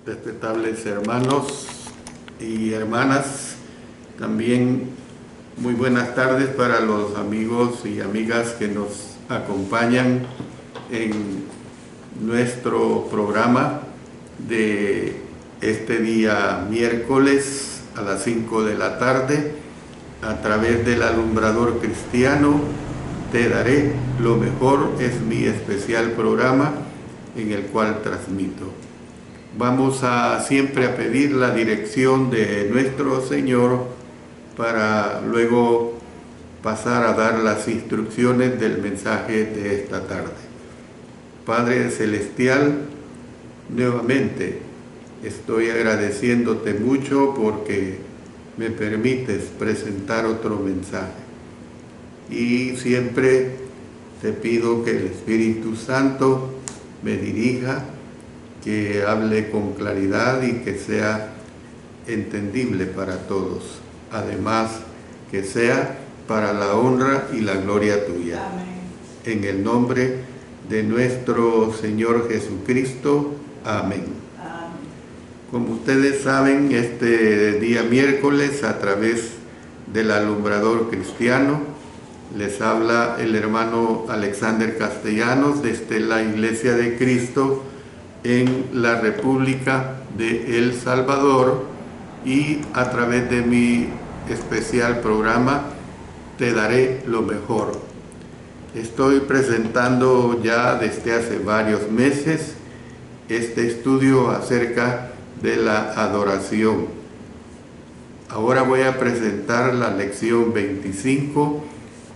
Respetables hermanos y hermanas, también muy buenas tardes para los amigos y amigas que nos acompañan en nuestro programa de este día miércoles a las 5 de la tarde a través del Alumbrador Cristiano. Te daré lo mejor, es mi especial programa en el cual transmito. Vamos siempre a pedir la dirección de nuestro Señor para luego pasar a dar las instrucciones del mensaje de esta tarde. Padre Celestial, nuevamente estoy agradeciéndote mucho porque me permites presentar otro mensaje. Y siempre te pido que el Espíritu Santo me dirija, que hable con claridad y que sea entendible para todos. Además, que sea para la honra y la gloria tuya. Amén. En el nombre de nuestro Señor Jesucristo. Amén. Amén. Como ustedes saben, este día miércoles, a través del Alumbrador Cristiano, les habla el hermano Alexander Castellanos desde la Iglesia de Cristo en la República de El Salvador, y a través de mi especial programa Te daré lo mejor. Estoy presentando ya desde hace varios meses este estudio acerca de la adoración. Ahora voy a presentar la lección 25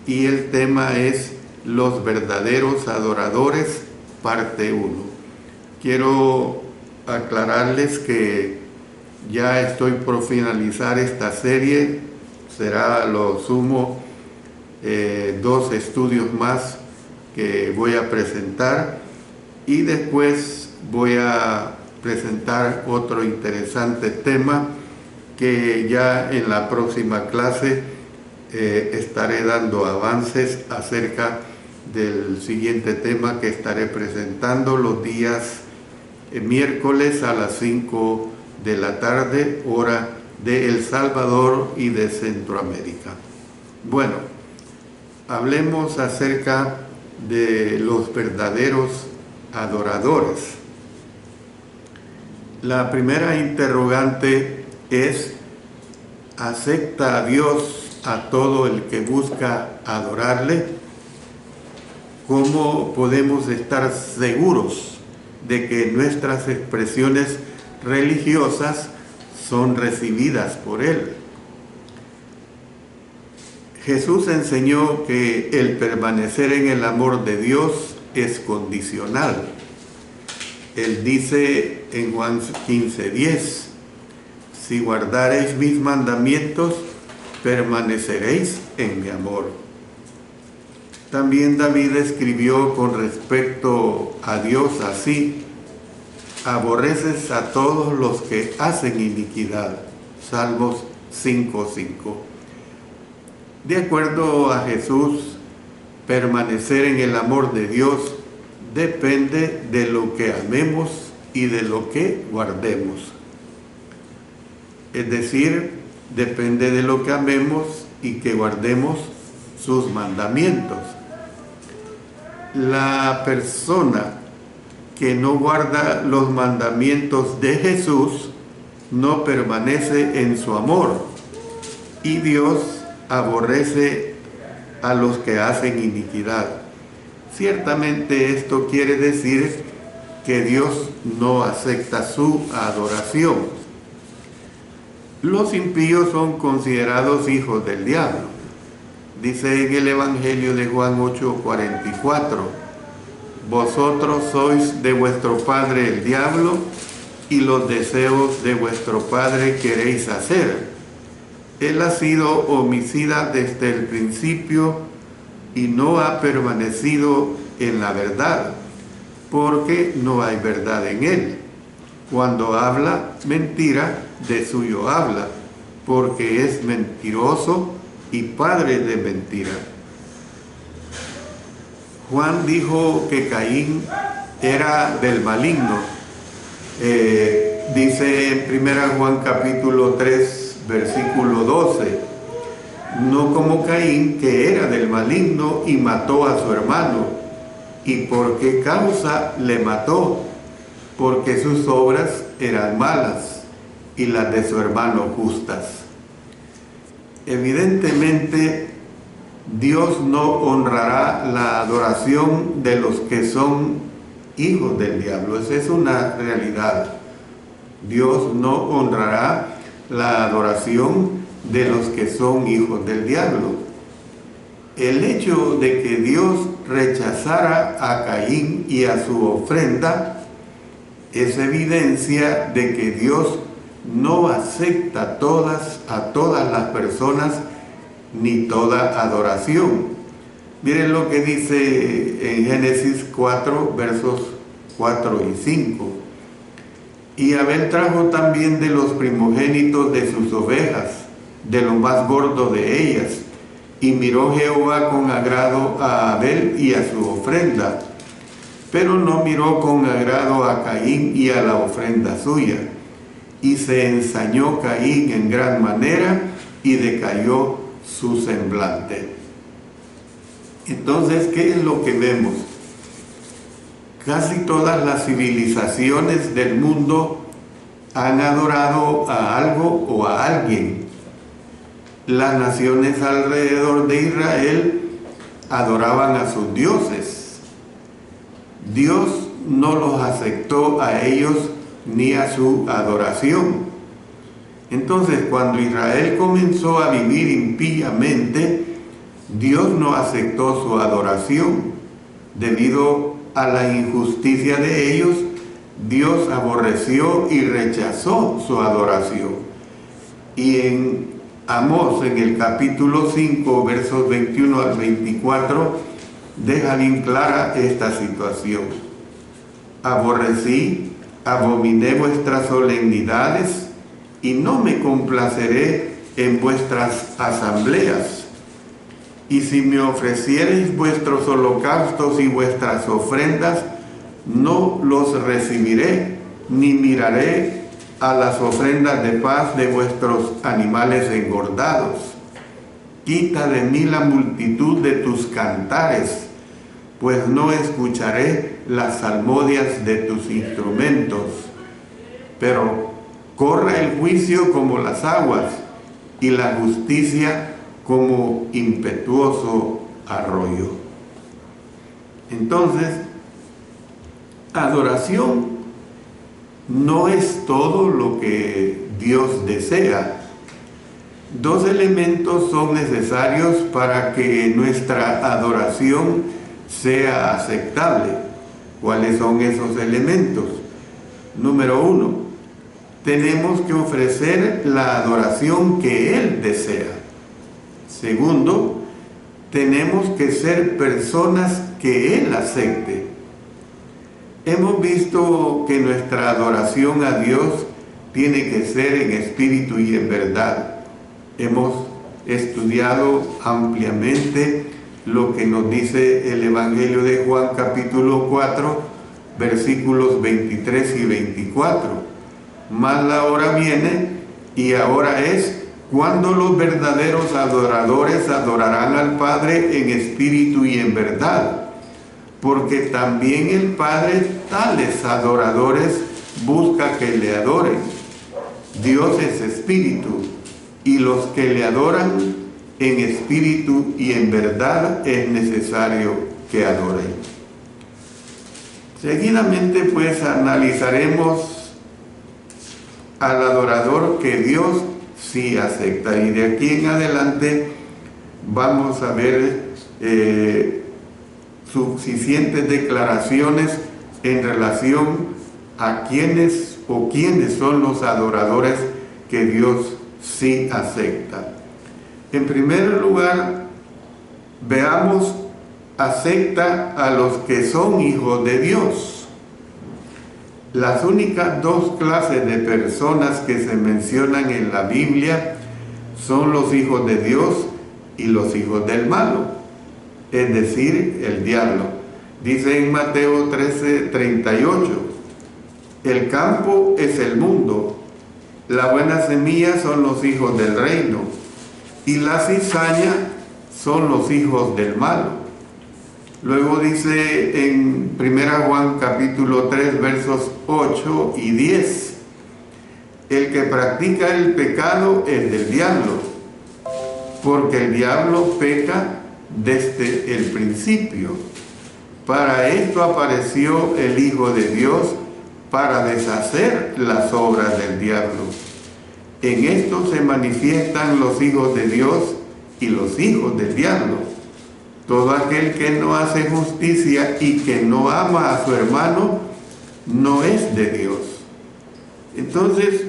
y el tema es los verdaderos adoradores, parte 1. Quiero aclararles que ya estoy por finalizar esta serie. Será lo sumo 2 estudios más que voy a presentar, y después voy a presentar otro interesante tema que ya en la próxima clase estaré dando avances acerca del siguiente tema que estaré presentando los días miércoles a las 5 de la tarde, hora de El Salvador y de Centroamérica. Bueno, hablemos acerca de los verdaderos adoradores. La primera interrogante es: ¿acepta a Dios a todo el que busca adorarle? ¿Cómo podemos estar seguros de que nuestras expresiones religiosas son recibidas por Él? Jesús enseñó que el permanecer en el amor de Dios es condicional. Él dice en Juan 15:10, si guardareis mis mandamientos, permaneceréis en mi amor. También David escribió con respecto a Dios así: aborreces a todos los que hacen iniquidad. Salmos 5:5. De acuerdo a Jesús, permanecer en el amor de Dios depende de lo que amemos y de lo que guardemos. Es decir, depende de lo que amemos y que guardemos sus mandamientos. La persona que no guarda los mandamientos de Jesús no permanece en su amor, y Dios aborrece a los que hacen iniquidad. Ciertamente esto quiere decir que Dios no acepta su adoración. Los impíos son considerados hijos del diablo. Dice en el Evangelio de Juan 8:44, vosotros sois de vuestro padre el diablo, y los deseos de vuestro padre queréis hacer. Él ha sido homicida desde el principio y no ha permanecido en la verdad, porque no hay verdad en él. Cuando habla mentira, de suyo habla, porque es mentiroso y padre de mentira. Juan dijo que Caín era del maligno Dice en 1 Juan capítulo 3, versículo 12, no como Caín, que era del maligno y mató a su hermano. ¿Y por qué causa le mató? Porque sus obras eran malas y las de su hermano justas. Evidentemente, Dios no honrará la adoración de los que son hijos del diablo. Esa es una realidad. Dios no honrará la adoración de los que son hijos del diablo. El hecho de que Dios rechazara a Caín y a su ofrenda es evidencia de que Dios no acepta a todas las personas ni toda adoración. Miren lo que dice en Génesis 4, versos 4 y 5. Y Abel trajo también de los primogénitos de sus ovejas, de lo más gordo de ellas, y miró Jehová con agrado a Abel y a su ofrenda, pero no miró con agrado a Caín y a la ofrenda suya. Y se ensañó Caín en gran manera y decayó su semblante. Entonces, ¿qué es lo que vemos? Casi todas las civilizaciones del mundo han adorado a algo o a alguien. Las naciones alrededor de Israel adoraban a sus dioses. Dios no los aceptó a ellos ni a su adoración. Entonces, cuando Israel comenzó a vivir impíamente, Dios no aceptó su adoración. Debido a la injusticia de ellos, Dios aborreció y rechazó su adoración. Y en Amós, en el capítulo 5, versos 21 al 24, deja bien clara esta situación. Aborrecí, abominé vuestras solemnidades, y no me complaceré en vuestras asambleas. Y si me ofreciereis vuestros holocaustos y vuestras ofrendas, no los recibiré, ni miraré a las ofrendas de paz de vuestros animales engordados. Quita de mí la multitud de tus cantares, pues no escucharé las salmodias de tus instrumentos. Pero corra el juicio como las aguas, y la justicia como impetuoso arroyo. Entonces, adoración no es todo lo que Dios desea. Dos elementos son necesarios para que nuestra adoración sea aceptable. ¿Cuáles son esos elementos? Número 1, tenemos que ofrecer la adoración que Él desea. Segundo, tenemos que ser personas que Él acepte. Hemos visto que nuestra adoración a Dios tiene que ser en espíritu y en verdad. Hemos estudiado ampliamente lo que nos dice el Evangelio de Juan capítulo 4, versículos 23 y 24. Mas la hora viene y ahora es cuando los verdaderos adoradores adorarán al Padre en espíritu y en verdad, porque también el Padre tales adoradores busca que le adoren. Dios es espíritu, y los que le adoran en espíritu y en verdad es necesario que adoren. Seguidamente pues analizaremos al adorador que Dios sí acepta, y de aquí en adelante vamos a ver suficientes declaraciones en relación a quiénes son los adoradores que Dios sí acepta. En primer lugar, veamos, acepta a los que son hijos de Dios. Las únicas dos clases de personas que se mencionan en la Biblia son los hijos de Dios y los hijos del malo, es decir, el diablo. Dice en Mateo 13:38, El campo es el mundo, la buena semilla son los hijos del reino, y la cizaña son los hijos del malo. Luego dice en 1 Juan capítulo 3 versos 8 y 10, el que practica el pecado es del diablo, porque el diablo peca desde el principio. Para esto apareció el Hijo de Dios, para deshacer las obras del diablo. En esto se manifiestan los hijos de Dios y los hijos del diablo. Todo aquel que no hace justicia y que no ama a su hermano, no es de Dios. Entonces,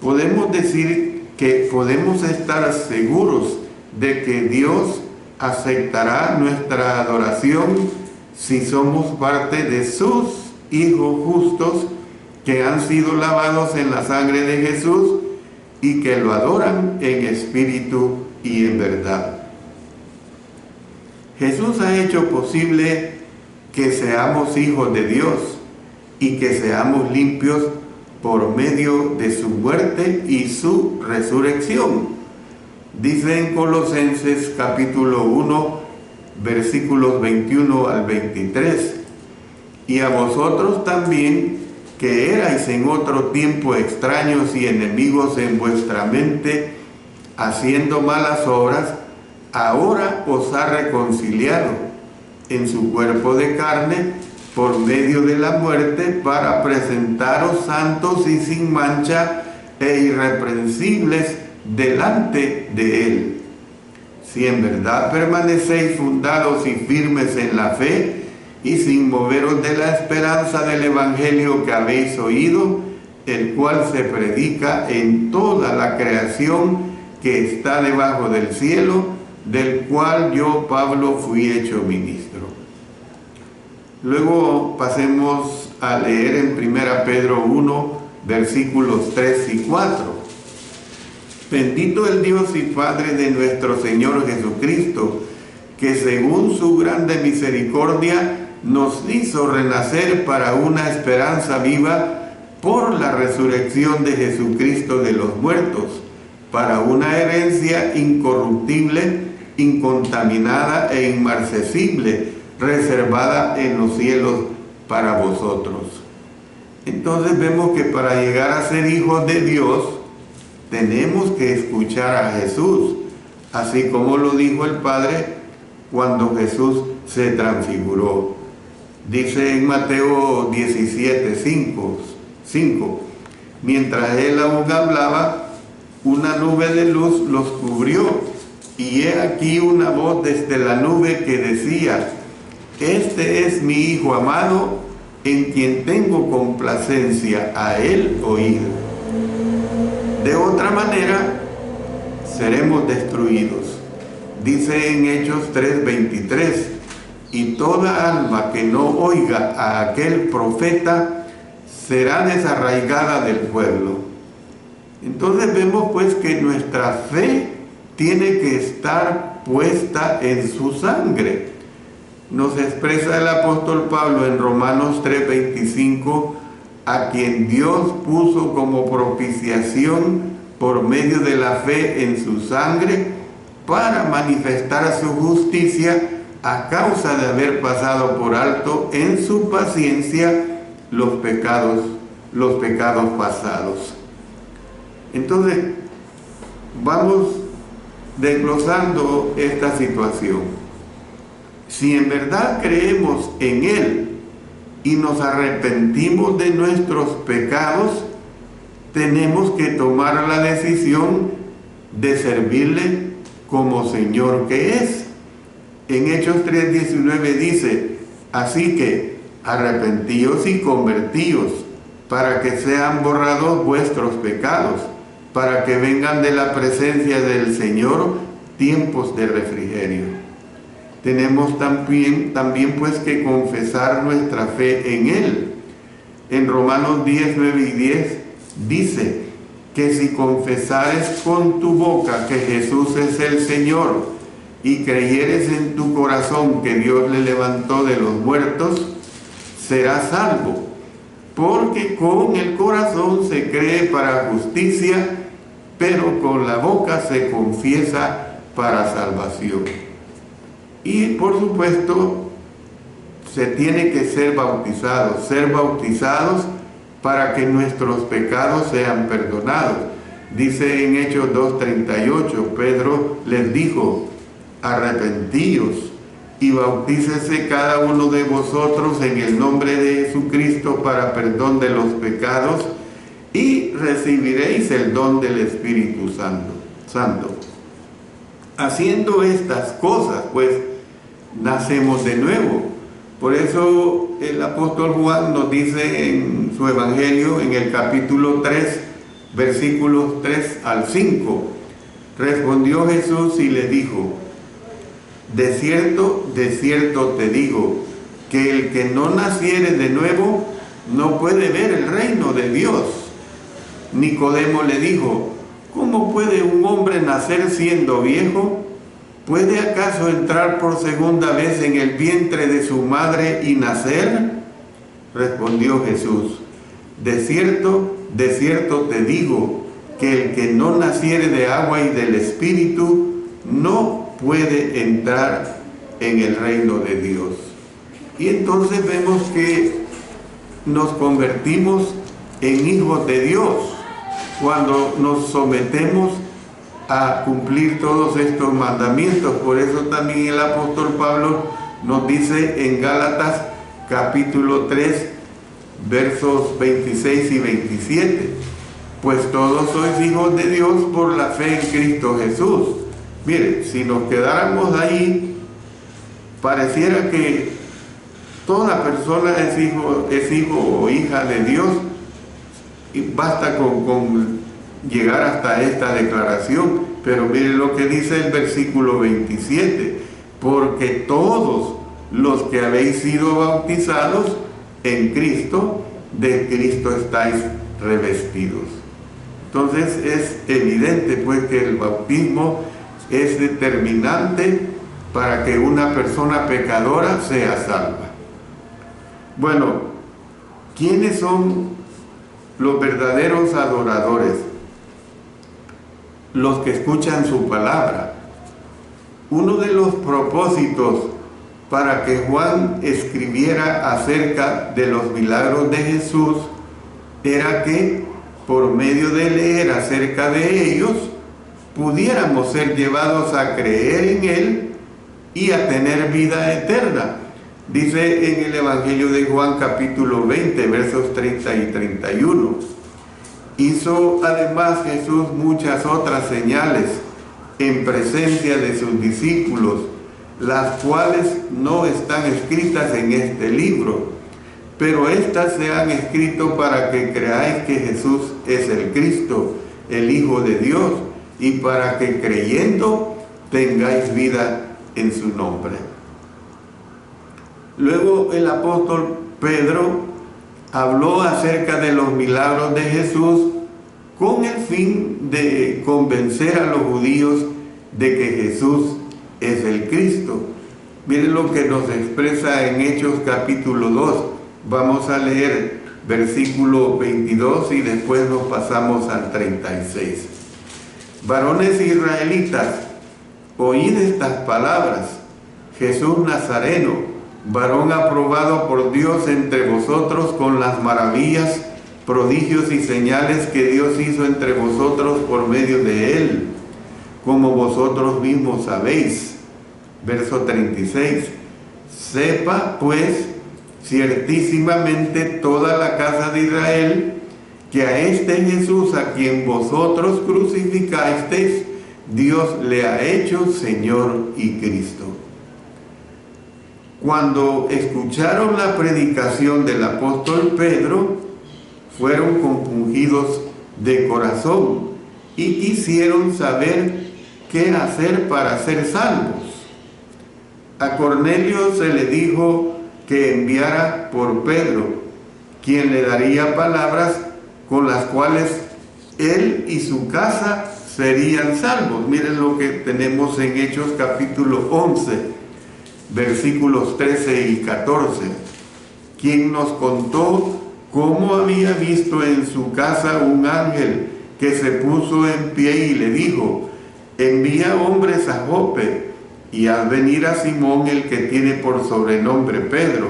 podemos decir que podemos estar seguros de que Dios aceptará nuestra adoración si somos parte de sus hijos justos que han sido lavados en la sangre de Jesús y que lo adoran en espíritu y en verdad. Jesús ha hecho posible que seamos hijos de Dios y que seamos limpios por medio de su muerte y su resurrección. Dice en Colosenses capítulo 1, versículos 21 al 23, y a vosotros también, que erais en otro tiempo extraños y enemigos en vuestra mente, haciendo malas obras, ahora os ha reconciliado en su cuerpo de carne por medio de la muerte, para presentaros santos y sin mancha e irreprensibles delante de Él. Si en verdad permanecéis fundados y firmes en la fe, y sin moveros de la esperanza del Evangelio que habéis oído, el cual se predica en toda la creación que está debajo del cielo, del cual yo, Pablo, fui hecho ministro. Luego pasemos a leer en 1 Pedro 1, versículos 3 y 4. Bendito el Dios y Padre de nuestro Señor Jesucristo, que según su grande misericordia nos hizo renacer para una esperanza viva por la resurrección de Jesucristo de los muertos, para una herencia incorruptible, incontaminada e inmarcesible, reservada en los cielos para vosotros. Entonces vemos que para llegar a ser hijos de Dios, tenemos que escuchar a Jesús, así como lo dijo el Padre cuando Jesús se transfiguró. Dice en Mateo 17:5, mientras él aún hablaba, una nube de luz los cubrió, y he aquí una voz desde la nube que decía: este es mi Hijo amado, en quien tengo complacencia, a él oíd. De otra manera, seremos destruidos. Dice en Hechos 3:23, y toda alma que no oiga a aquel profeta será desarraigada del pueblo. Entonces vemos pues que nuestra fe tiene que estar puesta en su sangre. Nos expresa el apóstol Pablo en Romanos 3:25, a quien Dios puso como propiciación por medio de la fe en su sangre, para manifestar su justicia a causa de haber pasado por alto en su paciencia los pecados pasados. Entonces, vamos desglosando esta situación. Si en verdad creemos en Él y nos arrepentimos de nuestros pecados, tenemos que tomar la decisión de servirle como Señor que es. En Hechos 3:19 dice: así que arrepentíos y convertíos, para que sean borrados vuestros pecados, para que vengan de la presencia del Señor tiempos de refrigerio. Tenemos también pues que confesar nuestra fe en Él. En Romanos 10:9-10 dice que si confesares con tu boca que Jesús es el Señor y creyeres en tu corazón que Dios le levantó de los muertos, serás salvo, porque con el corazón se cree para justicia, pero con la boca se confiesa para salvación. Y por supuesto, se tiene que ser bautizados para que nuestros pecados sean perdonados. Dice en Hechos 2:38, Pedro les dijo: arrepentíos y bautícese cada uno de vosotros en el nombre de Jesucristo para perdón de los pecados, y recibiréis el don del Espíritu Santo. Haciendo estas cosas, pues, nacemos de nuevo. Por eso el apóstol Juan nos dice en su evangelio, en el capítulo 3, versículos 3 al 5, respondió Jesús y le dijo: de cierto te digo, que el que no naciere de nuevo no puede ver el reino de Dios. Nicodemo le dijo: ¿cómo puede un hombre nacer siendo viejo? ¿Puede acaso entrar por segunda vez en el vientre de su madre y nacer? Respondió Jesús: de cierto te digo, que el que no naciere de agua y del Espíritu no puede entrar en el reino de Dios. Y entonces vemos que nos convertimos en hijos de Dios cuando nos sometemos a cumplir todos estos mandamientos. Por eso también el apóstol Pablo nos dice en Gálatas capítulo 3, versos 26 y 27, pues todos sois hijos de Dios por la fe en Cristo Jesús. Mire, si nos quedáramos ahí, pareciera que toda persona es hijo o hija de Dios, y basta con llegar hasta esta declaración. Pero mire lo que dice el versículo 27, porque todos los que habéis sido bautizados en Cristo, de Cristo estáis revestidos. Entonces es evidente pues que el bautismo es determinante para que una persona pecadora sea salva. Bueno, ¿quiénes son los verdaderos adoradores? Los que escuchan su palabra. Uno de los propósitos para que Juan escribiera acerca de los milagros de Jesús era que por medio de leer acerca de ellos pudiéramos ser llevados a creer en Él y a tener vida eterna. Dice en el Evangelio de Juan capítulo 20, versos 30 y 31. Hizo además Jesús muchas otras señales en presencia de sus discípulos, las cuales no están escritas en este libro, pero estas se han escrito para que creáis que Jesús es el Cristo, el Hijo de Dios, y para que creyendo tengáis vida en su nombre. Luego el apóstol Pedro habló acerca de los milagros de Jesús con el fin de convencer a los judíos de que Jesús es el Cristo. Miren lo que nos expresa en Hechos capítulo 2. Vamos a leer versículo 22 y después nos pasamos al 36. Varones israelitas, oíd estas palabras: Jesús Nazareno, varón aprobado por Dios entre vosotros con las maravillas, prodigios y señales que Dios hizo entre vosotros por medio de él, como vosotros mismos sabéis. Verso 36. Sepa pues ciertísimamente toda la casa de Israel que a este Jesús a quien vosotros crucificasteis, Dios le ha hecho Señor y Cristo. Cuando escucharon la predicación del apóstol Pedro, fueron compungidos de corazón y quisieron saber qué hacer para ser salvos. A Cornelio se le dijo que enviara por Pedro, quien le daría palabras con las cuales él y su casa serían salvos. Miren lo que tenemos en Hechos capítulo 11, versículos 13 y 14. Quien nos contó cómo había visto en su casa un ángel que se puso en pie y le dijo: envía hombres a Jope y haz venir a Simón, el que tiene por sobrenombre Pedro.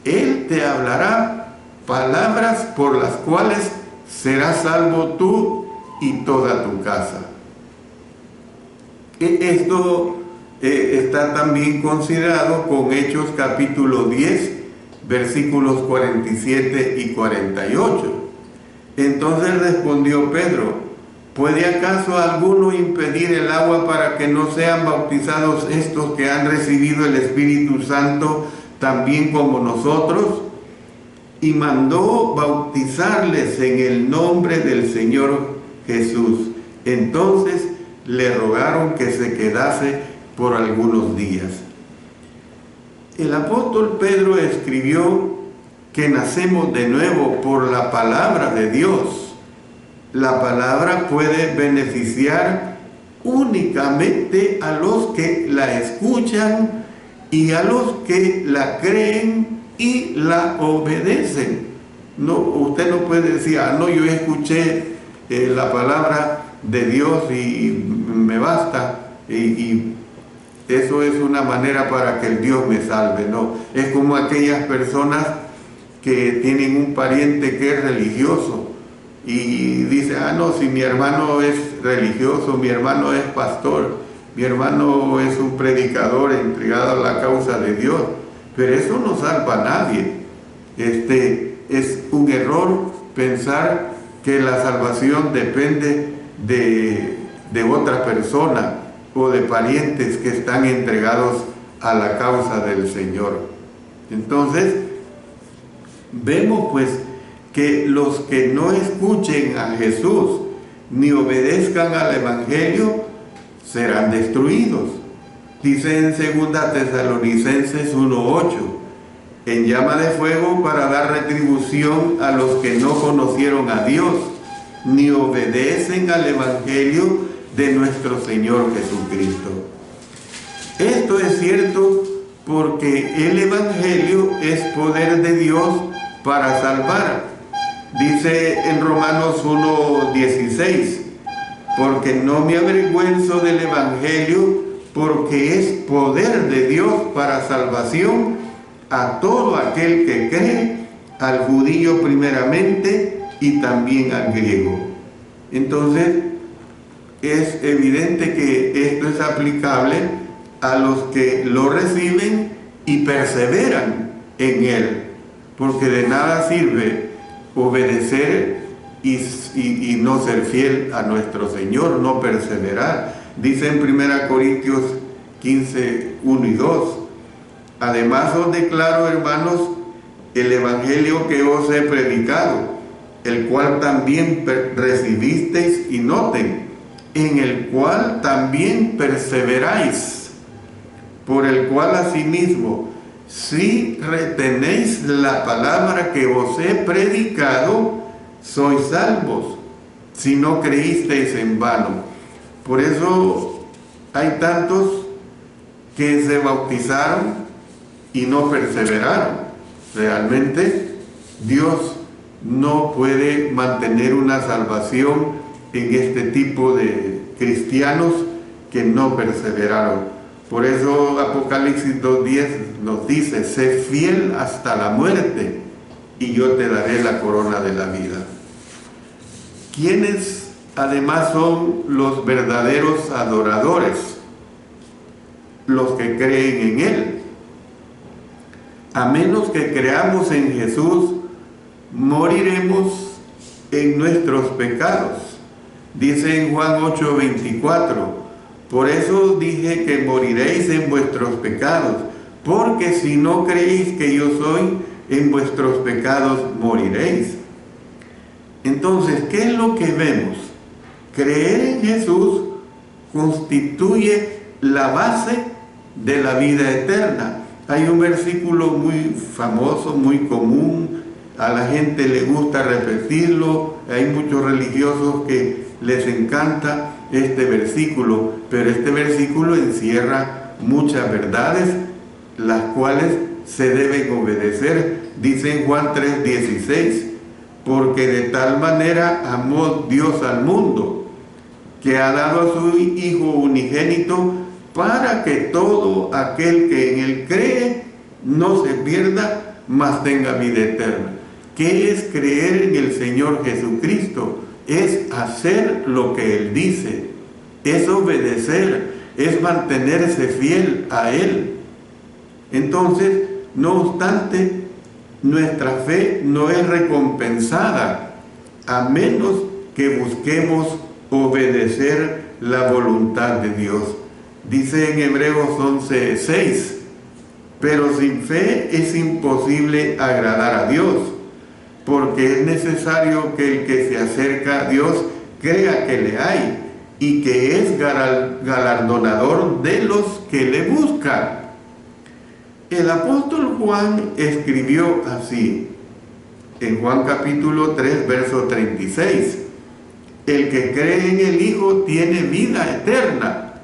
Él te hablará palabras por las cuales serás salvo tú y toda tu casa. Esto está también considerado con Hechos capítulo 10, versículos 47 y 48. Entonces respondió Pedro: ¿puede acaso alguno impedir el agua para que no sean bautizados estos que han recibido el Espíritu Santo también como nosotros? Y mandó bautizarles en el nombre del Señor Jesús. Entonces le rogaron que se quedase por algunos días. El apóstol Pedro escribió que nacemos de nuevo por la palabra de Dios. La palabra puede beneficiar únicamente a los que la escuchan y a los que la creen y la obedecen. No, usted no puede decir: no, yo escuché la palabra de Dios y me basta, y eso es una manera para que el Dios me salve. No, es como aquellas personas que tienen un pariente que es religioso y dice: no, si mi hermano es religioso, mi hermano es pastor, mi hermano es un predicador entregado a la causa de Dios. Pero eso no salva a nadie. Es un error pensar que la salvación depende de otra persona o de parientes que están entregados a la causa del Señor. Entonces, vemos pues que los que no escuchen a Jesús ni obedezcan al Evangelio serán destruidos. Dice en 2 Tesalonicenses 1:8: en llama de fuego para dar retribución a los que no conocieron a Dios, ni obedecen al Evangelio de nuestro Señor Jesucristo. Esto es cierto porque el Evangelio es poder de Dios para salvar. Dice en Romanos 1:16: porque no me avergüenzo del Evangelio, porque es poder de Dios para salvación a todo aquel que cree, al judío primeramente y también al griego. Entonces, es evidente que esto es aplicable a los que lo reciben y perseveran en él, porque de nada sirve obedecer y no ser fiel a nuestro Señor, no perseverar. Dice en 1 Corintios 15, 1 y 2: además os declaro, hermanos, el evangelio que os he predicado, el cual también recibisteis, y noten, en el cual también perseveráis, por el cual asimismo, si retenéis la palabra que os he predicado, sois salvos, si no creísteis en vano. Por eso hay tantos que se bautizaron y no perseveraron. Realmente Dios no puede mantener una salvación en este tipo de cristianos que no perseveraron. Por eso Apocalipsis 2:10 nos dice: sé fiel hasta la muerte y yo te daré la corona de la vida. ¿Quiénes además son los verdaderos adoradores? Los que creen en Él. A menos que creamos en Jesús, moriremos en nuestros pecados. Dice en Juan 8:24: por eso dije que moriréis en vuestros pecados, porque si no creéis que yo soy, en vuestros pecados moriréis. Entonces, ¿qué es lo que vemos? Creer en Jesús constituye la base de la vida eterna. Hay un versículo muy famoso, muy común, a la gente le gusta repetirlo, hay muchos religiosos que les encanta este versículo, pero este versículo encierra muchas verdades, las cuales se deben obedecer dice en Juan 3:16, porque de tal manera amó Dios al mundo, que ha dado a su Hijo unigénito, para que todo aquel que en Él cree no se pierda, mas tenga vida eterna. ¿Qué es creer en el Señor Jesucristo? Es hacer lo que Él dice, es obedecer, es mantenerse fiel a Él. Entonces, no obstante, nuestra fe no es recompensada a menos que busquemos obedecer la voluntad de Dios. Dice en Hebreos 11:6, pero sin fe es imposible agradar a Dios, porque es necesario que el que se acerca a Dios crea que le hay y que es galardonador de los que le buscan. El apóstol Juan escribió así, en Juan capítulo 3, verso 36, el que cree en el Hijo tiene vida eterna,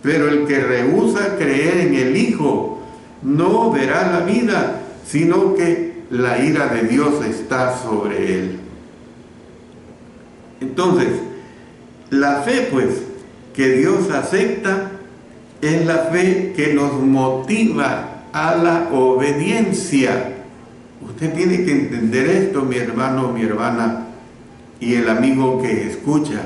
pero el que rehúsa creer en el Hijo no verá la vida, sino que la ira de Dios está sobre él. Entonces, la fe, pues, que Dios acepta es la fe que nos motiva a la obediencia. Usted tiene que entender esto, mi hermano, mi hermana, y el amigo que escucha.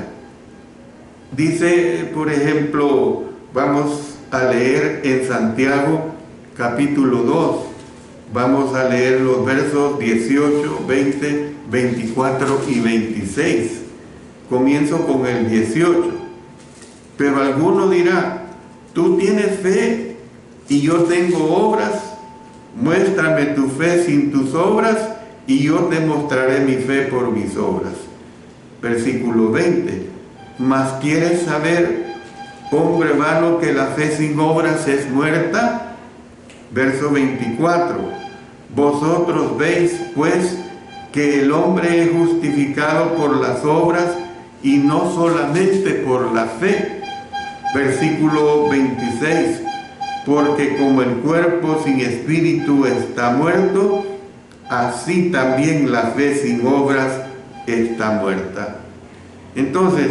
Dice, por ejemplo, vamos a leer en Santiago capítulo 2, vamos a leer los versos 18, 20, 24 y 26. Comienzo con el 18. Pero alguno dirá, tú tienes fe y yo tengo obras, muéstrame tu fe sin tus obras y yo te mostraré mi fe por mis obras. Versículo 20. Mas ¿quieres saber, hombre vano, que la fe sin obras es muerta? Verso 24. Vosotros veis, pues, que el hombre es justificado por las obras y no solamente por la fe. Versículo 26. Porque como el cuerpo sin espíritu está muerto, así también la fe sin obras está muerta. Entonces,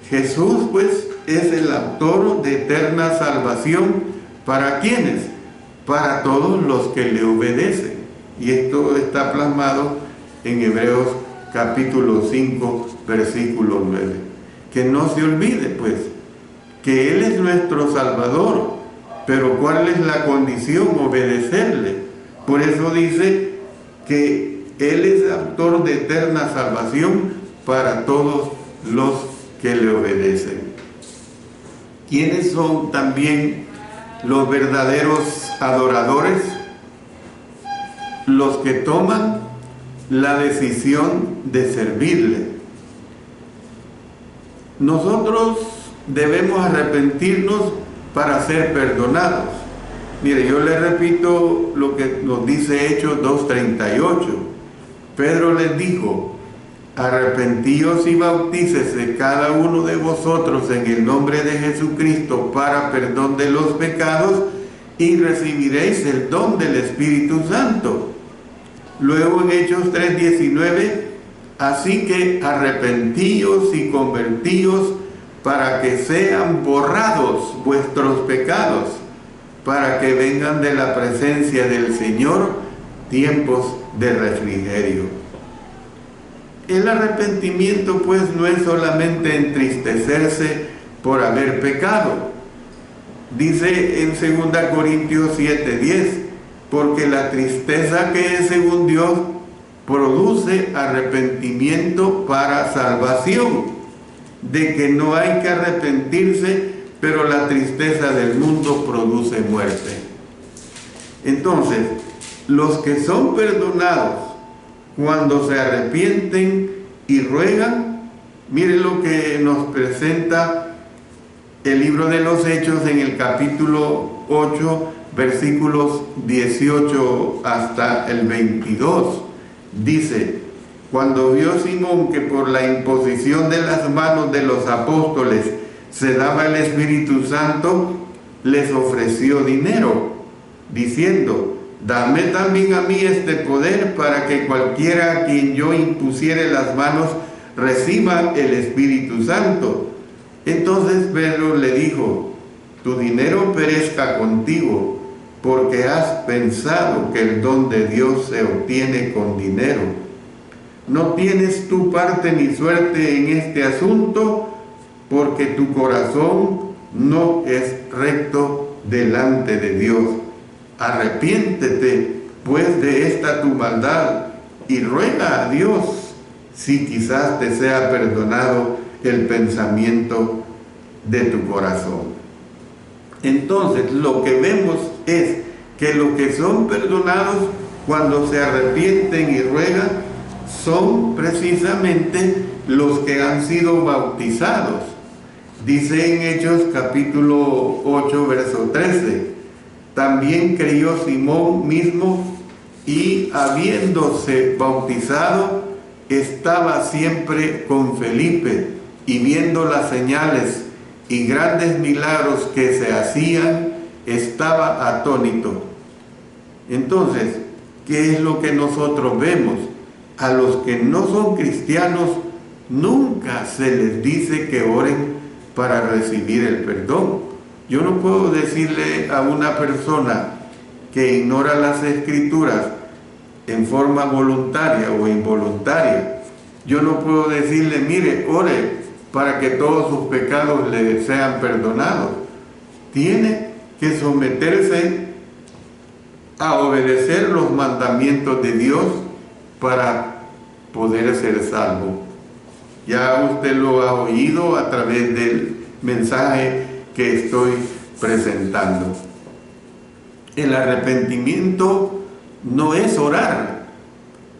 Jesús, pues, es el autor de eterna salvación. ¿Para quiénes? Para todos los que le obedecen. Y esto está plasmado en Hebreos capítulo 5, versículo 9. Que no se olvide, pues, que Él es nuestro Salvador. Pero ¿cuál es la condición? Obedecerle. Por eso dice que Él es autor de eterna salvación para todos los que le obedecen. ¿Quiénes son también los verdaderos adoradores? Los que toman la decisión de servirle. Nosotros debemos arrepentirnos para ser perdonados. Mire, yo le repito lo que nos dice Hechos 2:38. Pedro les dijo, arrepentíos y bautícese cada uno de vosotros en el nombre de Jesucristo para perdón de los pecados y recibiréis el don del Espíritu Santo. Luego en Hechos 3:19, así que arrepentíos y convertíos para que sean borrados vuestros pecados, para que vengan de la presencia del Señor tiempos de refrigerio. El arrepentimiento, pues, no es solamente entristecerse por haber pecado. Dice en 2 Corintios 7:10, porque la tristeza que es según Dios produce arrepentimiento para salvación, de que no hay que arrepentirse, pero la tristeza del mundo produce muerte. Entonces, los que son perdonados cuando se arrepienten y ruegan, miren lo que nos presenta el libro de los Hechos en el capítulo 8, versículos 18 hasta el 22. Dice, cuando vio Simón que por la imposición de las manos de los apóstoles se daba el Espíritu Santo, les ofreció dinero, diciendo, Dame también a mí este poder para que cualquiera a quien yo impusiere las manos reciba el Espíritu Santo. Entonces Pedro le dijo: tu dinero perezca contigo, porque has pensado que el don de Dios se obtiene con dinero. No tienes tu parte ni suerte en este asunto, porque tu corazón no es recto delante de Dios. Arrepiéntete pues de esta tu maldad y ruega a Dios si quizás te sea perdonado el pensamiento de tu corazón. Entonces lo que vemos es que los que son perdonados cuando se arrepienten y ruegan son precisamente los que han sido bautizados. Dice en Hechos capítulo 8 verso 13: también creyó Simón mismo, y habiéndose bautizado estaba siempre con Felipe, y viendo las señales y grandes milagros que se hacían, estaba atónito. Entonces, ¿qué es lo que nosotros vemos? A los que no son cristianos nunca se les dice que oren para recibir el perdón. Yo no puedo decirle a una persona que ignora las Escrituras en forma voluntaria o involuntaria, yo no puedo decirle: mire, ore para que todos sus pecados le sean perdonados. Tiene que someterse a obedecer los mandamientos de Dios para poder ser salvo. Ya usted lo ha oído a través del mensaje que estoy presentando. El arrepentimiento no es orar,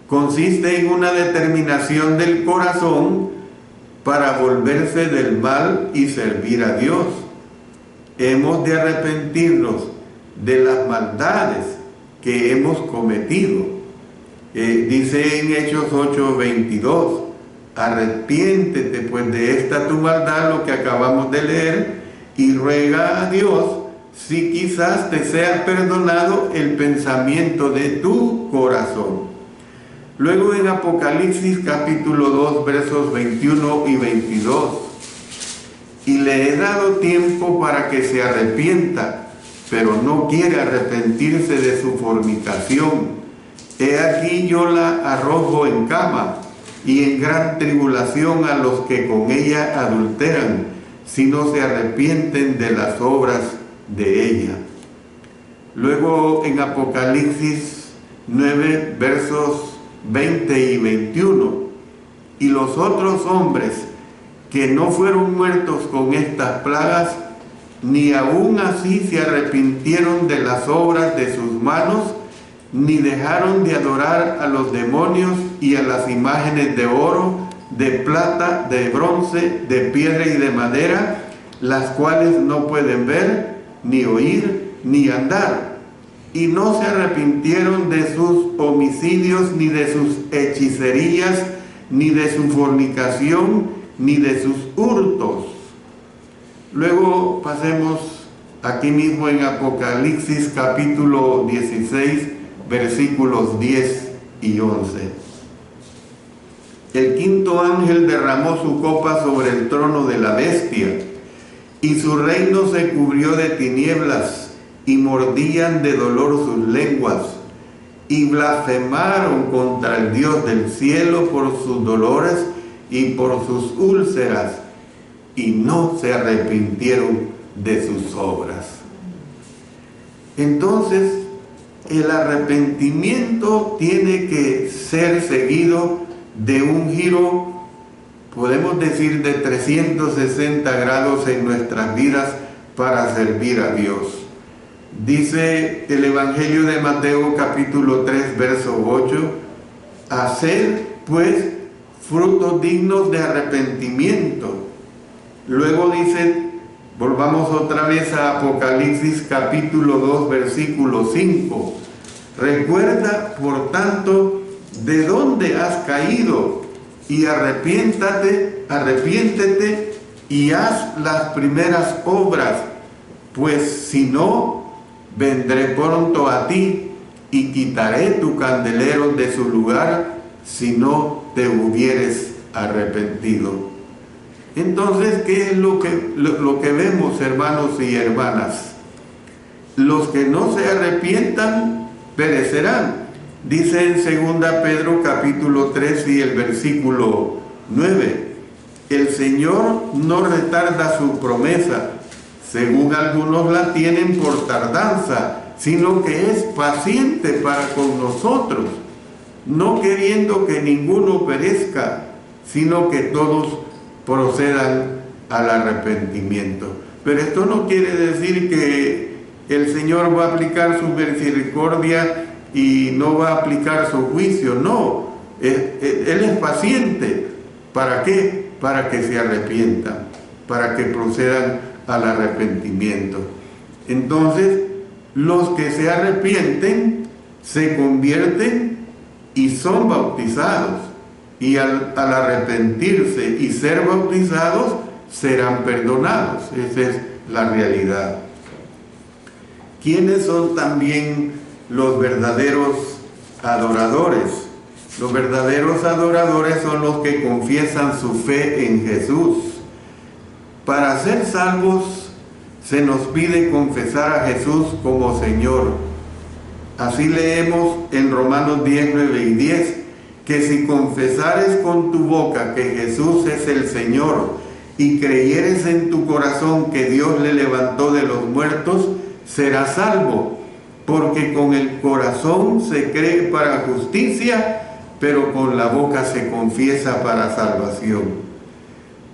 consiste en una determinación del corazón para volverse del mal y servir a Dios. Hemos de arrepentirnos de las maldades que hemos cometido. Dice en Hechos 8:22: arrepiéntete pues de esta tu maldad, lo que acabamos de leer, y ruega a Dios si quizás te sea perdonado el pensamiento de tu corazón. Luego en Apocalipsis capítulo 2 versos 21 y 22: y le he dado tiempo para que se arrepienta, pero no quiere arrepentirse de su fornicación. He aquí yo la arrojo en cama y en gran tribulación a los que con ella adulteran, si no se arrepienten de las obras de ella. Luego en Apocalipsis 9 versos 20 y 21: y los otros hombres que no fueron muertos con estas plagas, ni aún así se arrepintieron de las obras de sus manos, ni dejaron de adorar a los demonios y a las imágenes de oro, de plata, de bronce, de piedra y de madera, las cuales no pueden ver, ni oír, ni andar. Y no se arrepintieron de sus homicidios, ni de sus hechicerías, ni de su fornicación, ni de sus hurtos. Luego pasemos aquí mismo en Apocalipsis capítulo 16, versículos 10 y 11. El quinto ángel derramó su copa sobre el trono de la bestia, y su reino se cubrió de tinieblas, y mordían de dolor sus lenguas, y blasfemaron contra el Dios del cielo por sus dolores y por sus úlceras, y no se arrepintieron de sus obras. Entonces, el arrepentimiento tiene que ser seguido de un giro, podemos decir, de 360 grados en nuestras vidas para servir a Dios. Dice el Evangelio de Mateo capítulo 3 verso 8: haced pues frutos dignos de arrepentimiento. Luego dice, volvamos otra vez a Apocalipsis capítulo 2 versículo 5: recuerda por tanto de dónde has caído, y arrepiéntete y haz las primeras obras, pues si no, vendré pronto a ti y quitaré tu candelero de su lugar si no te hubieres arrepentido. Entonces, ¿qué es lo que vemos, hermanos y hermanas? Los que no se arrepientan perecerán. Dice en 2 Pedro capítulo 3 y el versículo 9, el Señor no retarda su promesa, según algunos la tienen por tardanza, sino que es paciente para con nosotros, no queriendo que ninguno perezca, sino que todos procedan al arrepentimiento. Pero esto no quiere decir que el Señor va a aplicar su misericordia y no va a aplicar su juicio. No, Él es paciente. ¿Para qué? Para que se arrepientan, para que procedan al arrepentimiento. Entonces, los que se arrepienten se convierten y son bautizados, y al arrepentirse y ser bautizados serán perdonados. Esa es la realidad. ¿Quiénes son también los verdaderos adoradores? Los verdaderos adoradores son los que confiesan su fe en Jesús. Para ser salvos se nos pide confesar a Jesús como Señor. Así leemos en Romanos 10, 9 y 10, que si confesares con tu boca que Jesús es el Señor y creyeres en tu corazón que Dios le levantó de los muertos, serás salvo, porque con el corazón se cree para justicia, pero con la boca se confiesa para salvación.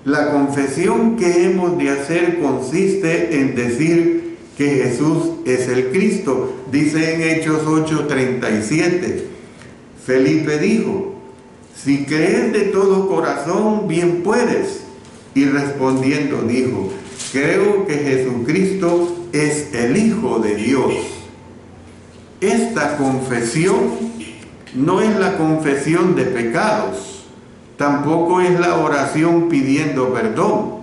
La confesión que hemos de hacer consiste en decir que Jesús es el Cristo. Dice en Hechos 8:37, Felipe dijo, si crees de todo corazón, bien puedes. Y respondiendo dijo, creo que Jesucristo es el Hijo de Dios. Esta confesión no es la confesión de pecados, tampoco es la oración pidiendo perdón.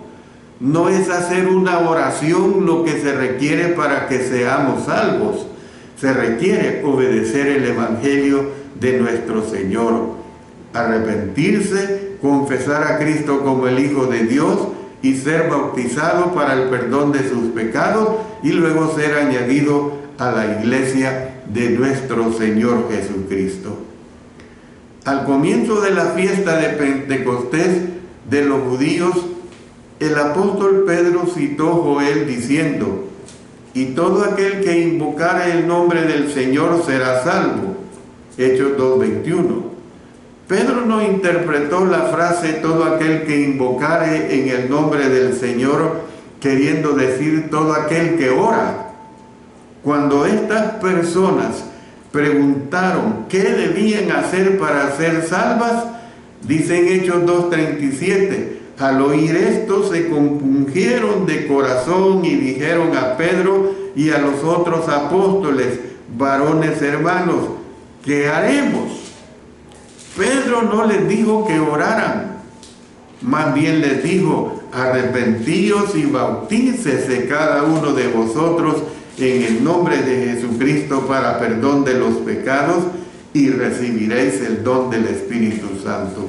No es hacer una oración lo que se requiere para que seamos salvos. Se requiere obedecer el Evangelio de nuestro Señor, arrepentirse, confesar a Cristo como el Hijo de Dios y ser bautizado para el perdón de sus pecados y luego ser añadido a la iglesia de nuestro Señor Jesucristo. Al comienzo de la fiesta de Pentecostés de los judíos, el apóstol Pedro citó Joel diciendo, y todo aquel que invocare el nombre del Señor será salvo. Hechos 2:21. Pedro no interpretó la frase todo aquel que invocare en el nombre del Señor, queriendo decir todo aquel que ora. Cuando estas personas preguntaron qué debían hacer para ser salvas, dice en Hechos 2:37, al oír esto se compungieron de corazón y dijeron a Pedro y a los otros apóstoles, varones hermanos, ¿qué haremos? Pedro no les dijo que oraran, más bien les dijo, arrepentíos y bautícese cada uno de vosotros en el nombre de Jesucristo para perdón de los pecados y recibiréis el don del Espíritu Santo.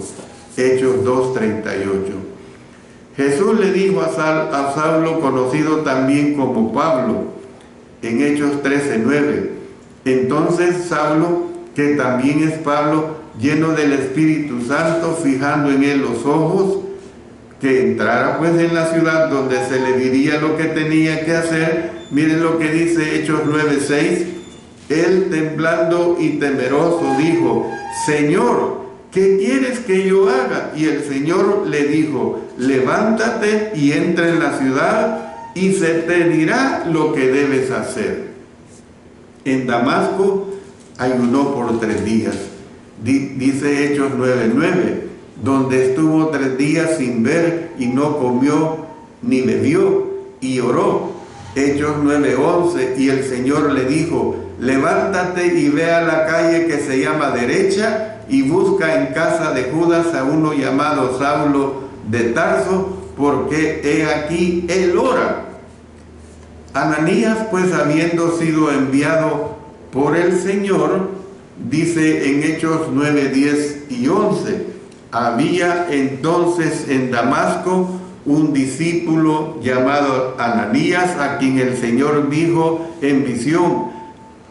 Hechos 2:38. Jesús le dijo a Saulo, conocido también como Pablo, en Hechos 13:9. Entonces Saulo, que también es Pablo, lleno del Espíritu Santo, fijando en él los ojos, que entrara pues en la ciudad donde se le diría lo que tenía que hacer. Miren lo que dice Hechos 9:6. Él, temblando y temeroso, dijo, Señor, ¿qué quieres que yo haga? Y el Señor le dijo, levántate y entra en la ciudad y se te dirá lo que debes hacer. En Damasco ayunó por 3 días. Dice Hechos 9:9, donde estuvo 3 días sin ver y no comió ni bebió y oró. Hechos 9:11, y el Señor le dijo, levántate y ve a la calle que se llama Derecha y busca en casa de Judas a uno llamado Saulo de Tarso, porque he aquí él ora. Ananías, pues habiendo sido enviado por el Señor, dice en Hechos 9, 10 y 11, había entonces en Damasco un discípulo llamado Ananías, a quien el Señor dijo en visión: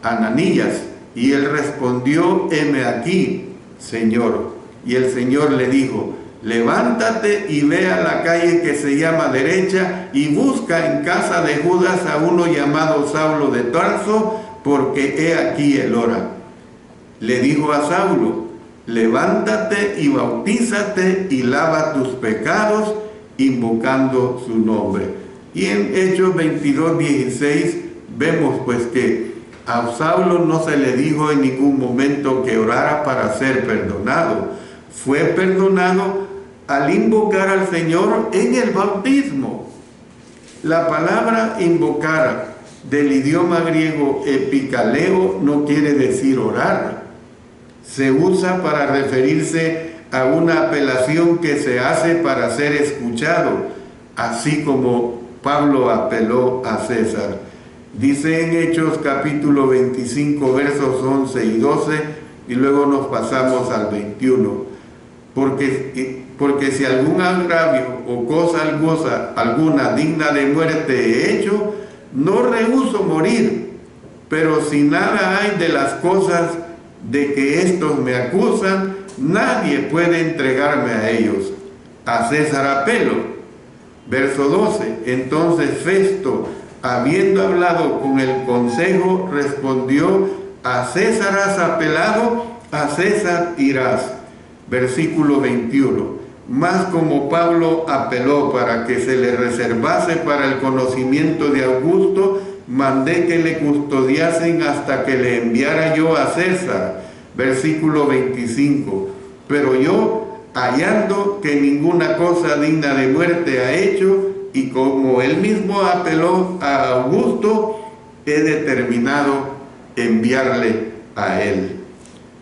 Ananías. Y él respondió: heme aquí, Señor. Y el Señor le dijo: levántate y ve a la calle que se llama Derecha y busca en casa de Judas a uno llamado Saulo de Tarso, porque he aquí él ora. Le dijo a Saulo: levántate y bautízate y lava tus pecados, invocando su nombre. Y en Hechos 22, 16 vemos pues que a Saulo no se le dijo en ningún momento que orara para ser perdonado. Fue perdonado al invocar al Señor en el bautismo. La palabra invocar del idioma griego epikaleo no quiere decir orar. Se usa para referirse a una apelación que se hace para ser escuchado, así como Pablo apeló a César. Dice en Hechos capítulo 25 versos 11 y 12, y luego nos pasamos al 21. Porque si algún agravio o cosa alguna digna de muerte he hecho, no rehúso morir, pero si nada hay de las cosas de que estos me acusan, nadie puede entregarme a ellos. A César apelo. Verso 12. Entonces Festo, habiendo hablado con el consejo, respondió: a César has apelado, a César irás. Versículo 21. Mas como Pablo apeló para que se le reservase para el conocimiento de Augusto, mandé que le custodiasen hasta que le enviara yo a César. Versículo 25. Pero yo, hallando que ninguna cosa digna de muerte ha hecho, y como él mismo apeló a Augusto, he determinado enviarle a él.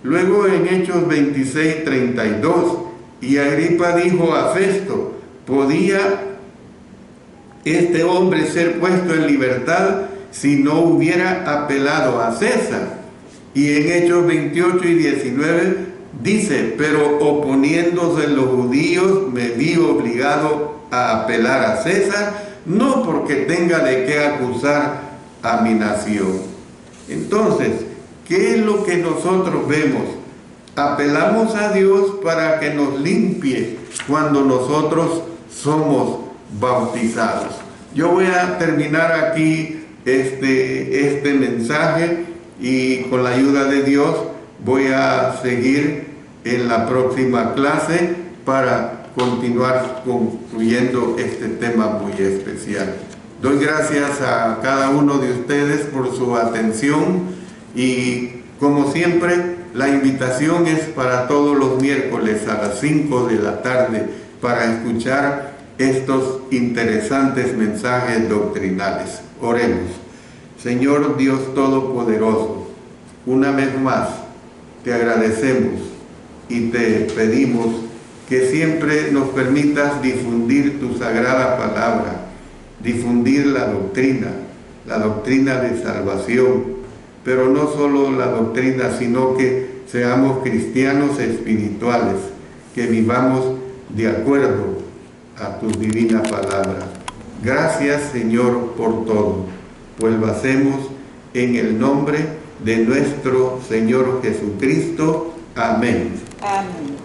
Luego en Hechos 26, 32, y Agripa dijo a Festo: ¿podía este hombre ser puesto en libertad si no hubiera apelado a César? Y en Hechos 28 y 19 dice: pero oponiéndose los judíos, me vi obligado a apelar a César, no porque tenga de qué acusar a mi nación. Entonces, ¿qué es lo que nosotros vemos? Apelamos a Dios para que nos limpie cuando nosotros somos bautizados. Yo voy a terminar aquí este mensaje, y con la ayuda de Dios voy a seguir en la próxima clase para continuar concluyendo este tema muy especial. Doy gracias a cada uno de ustedes por su atención, y como siempre la invitación es para todos los miércoles a las 5 de la tarde para escuchar estos interesantes mensajes doctrinales. Oremos. Señor Dios Todopoderoso, una vez más te agradecemos y te pedimos que siempre nos permitas difundir tu sagrada palabra, difundir la doctrina de salvación, pero no solo la doctrina, sino que seamos cristianos espirituales, que vivamos de acuerdo a tu divina palabra. Gracias, Señor, por todo, pues lo hacemos en el nombre de nuestro Señor Jesucristo. Amén. Amén.